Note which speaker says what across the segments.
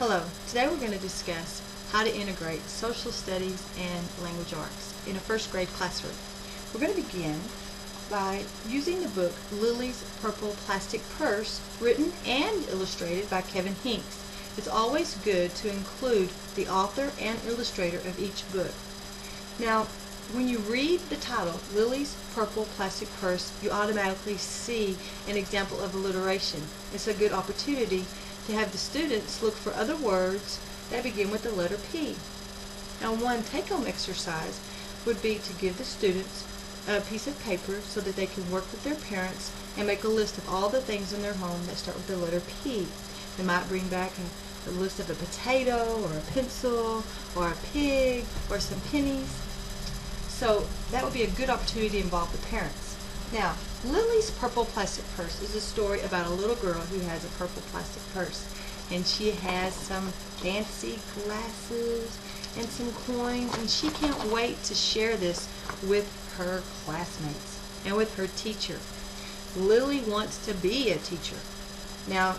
Speaker 1: Hello, today we're going to discuss how to integrate social studies and language arts in a first grade classroom. We're going to begin by using the book Lily's Purple Plastic Purse, written and illustrated by Kevin Hinks. It's always good to include the author and illustrator of each book. Now, when you read the title, Lily's Purple Plastic Purse, you automatically see an example of alliteration. It's a good opportunity to have the students look for other words that begin with the letter P. Now, one take-home exercise would be to give the students a piece of paper so that they can work with their parents and make a list of all the things in their home that start with the letter P. They might bring back a list of a potato or a pencil or a pig or some pennies. So that would be a good opportunity to involve the parents. Now, Lily's Purple Plastic Purse is a story about a little girl who has a purple plastic purse. And she has some fancy glasses and some coins, and she can't wait to share this with her classmates and with her teacher. Lily wants to be a teacher. Now,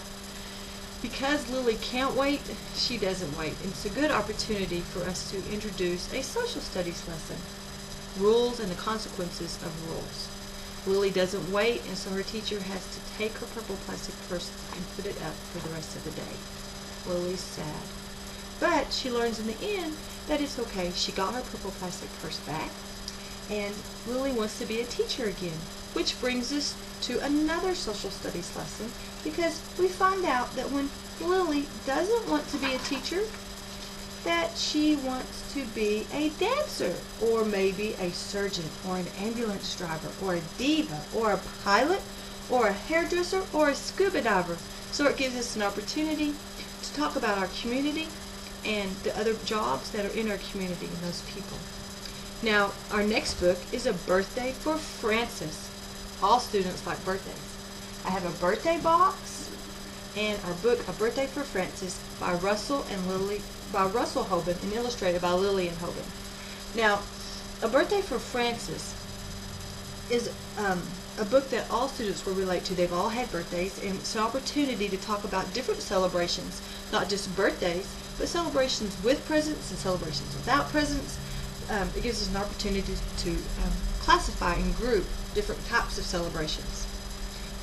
Speaker 1: because Lily can't wait, she doesn't wait. And it's a good opportunity for us to introduce a social studies lesson. Rules and the consequences of rules. Lily doesn't wait, and so her teacher has to take her purple plastic purse and put it up for the rest of the day. Lily's sad. But she learns in the end that it's okay. She got her purple plastic purse back, and Lily wants to be a teacher again, which brings us to another social studies lesson, because we find out that when Lily doesn't want to be a teacher, that she wants to be a dancer, or maybe a surgeon, or an ambulance driver, or a diva, or a pilot, or a hairdresser, or a scuba diver. So it gives us an opportunity to talk about our community and the other jobs that are in our community and those people. Now, our next book is A Birthday for Francis. All students like birthdays. I have a birthday box and our book, A Birthday for Francis, by Russell Hoban and illustrated by Lillian Hoban. Now, A Birthday for Francis is a book that all students will relate to. They've all had birthdays, and it's an opportunity to talk about different celebrations, not just birthdays, but celebrations with presents and celebrations without presents. It gives us an opportunity to classify and group different types of celebrations.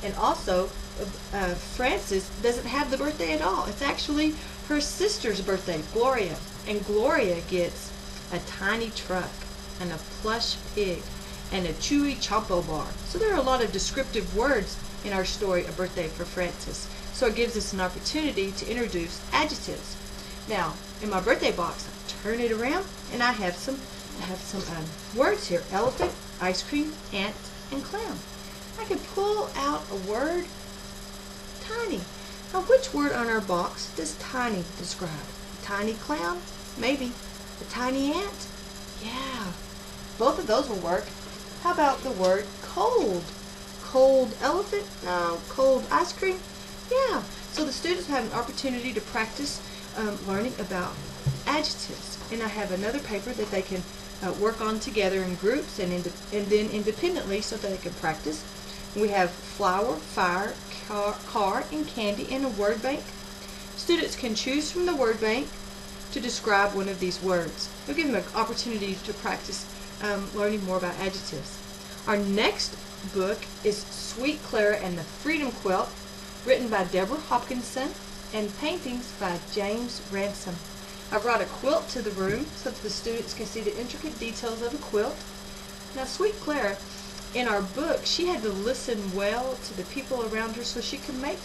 Speaker 1: And also, Frances doesn't have the birthday at all. It's actually her sister's birthday, Gloria. And Gloria gets a tiny truck and a plush pig and a chewy Chompo bar. So there are a lot of descriptive words in our story, A Birthday for Francis. So it gives us an opportunity to introduce adjectives. Now, in my birthday box, I turn it around and I have some words here: elephant, ice cream, ant, and clown. I can pull out a word, tiny. Now, which word on our box does tiny describe? A tiny clown? Maybe. A tiny ant? Yeah. Both of those will work. How about the word cold? Cold elephant? No. Cold ice cream? Yeah. So the students have an opportunity to practice learning about adjectives. And I have another paper that they can work on together in groups and then independently so that they can practice. We have flower, fire, car, and candy in a word bank. Students can choose from the word bank to describe one of these words. We'll give them an opportunity to practice learning more about adjectives. Our next book is Sweet Clara and the Freedom Quilt, written by Deborah Hopkinson and paintings by James Ransom. I brought a quilt to the room so that the students can see the intricate details of a quilt. Now, Sweet Clara, in our book, she had to listen well to the people around her so she could make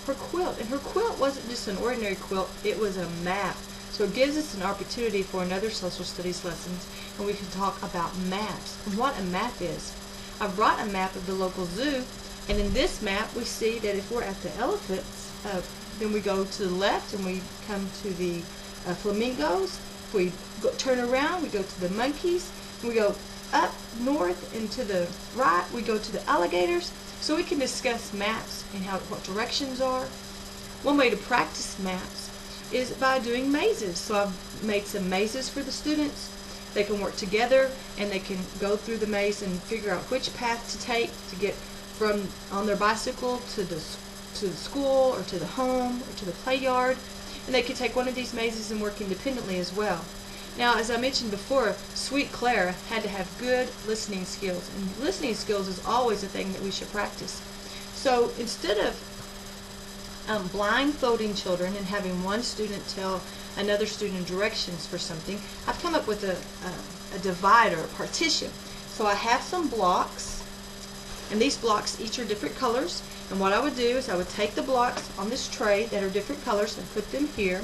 Speaker 1: her quilt. And her quilt wasn't just an ordinary quilt, it was a map. So it gives us an opportunity for another social studies lesson, and we can talk about maps and what a map is. I brought a map of the local zoo, and in this map we see that if we're at the elephants, then we go to the left and we come to the flamingos. If we turn around, we go to the monkeys. We go up north and to the right, we go to the alligators. So we can discuss maps and what directions are. One way to practice maps is by doing mazes. So I've made some mazes for the students. They can work together and they can go through the maze and figure out which path to take to get from on their bicycle to the school or to the home or to the play yard. and they could take one of these mazes and work independently as well. Now, as I mentioned before, Sweet Clara had to have good listening skills, and listening skills is always a thing that we should practice. So instead of blindfolding children and having one student tell another student directions for something, I've come up with a divider, a partition. So I have some blocks, and these blocks each are different colors, and what I would do is I would take the blocks on this tray that are different colors and put them here,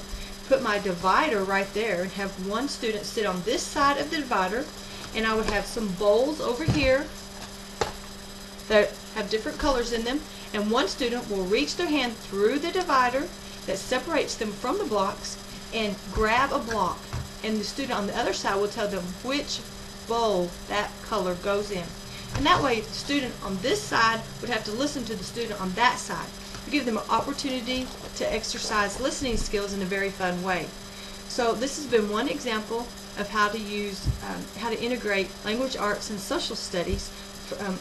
Speaker 1: put my divider right there, and have one student sit on this side of the divider, and I would have some bowls over here that have different colors in them, and one student will reach their hand through the divider that separates them from the blocks and grab a block, and the student on the other side will tell them which bowl that color goes in. And that way the student on this side would have to listen to the student on that side. We give them an opportunity to exercise listening skills in a very fun way. So this has been one example of how to use, how to integrate language arts and social studies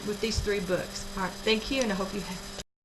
Speaker 1: with these 3 books. All right, thank you, and I hope you have